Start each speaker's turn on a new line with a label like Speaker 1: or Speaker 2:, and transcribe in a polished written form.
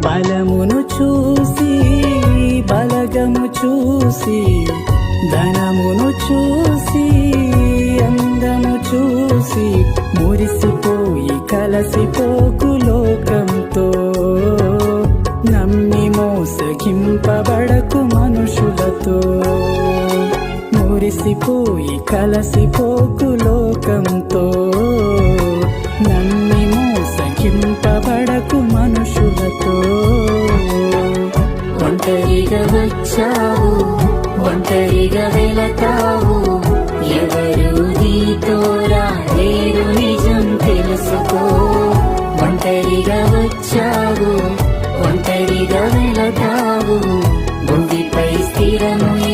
Speaker 1: బలమును చూసి బలగము చూసి ధనమును చూసి అందము చూసి మురిసిపోయి కలసిపోకు లోకంతో. నమ్మి మోసగింపబడకు మనుషులతో. మురిసిపోయి కలసిపోకు లోకంతో. నమ్మి మోసగింపబడకు మనుషులతో. ఒంటరిగా వచ్చావు, ఒంటరిగా వెళతావు, ఎవరు నీతో రాలేరు నిజం తెలుసుకో. ఒంటరిగా వచ్చావు, ఒంటరిగా వెళతావు, భూమిపై స్థిరము